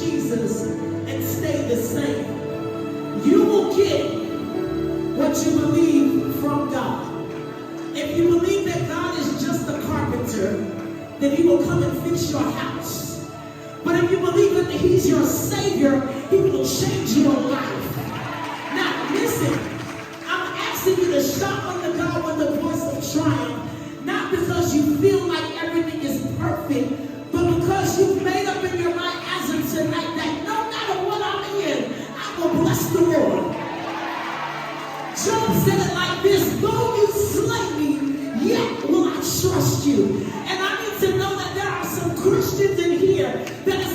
Jesus and stay the same. You will get what you believe from God. If you believe that God is just a carpenter, then he will come and fix your house. But if you believe that he's your Savior, he will change your life. Now listen, I'm asking you to shout unto God with the voice of triumph, not because you feel like everything is perfect, but because you've made up in your mind as of tonight that no matter what I'm in, I will bless the Lord. Job said it like this: though you slay me, yet will I trust you. And I need to know that there are some Christians in here that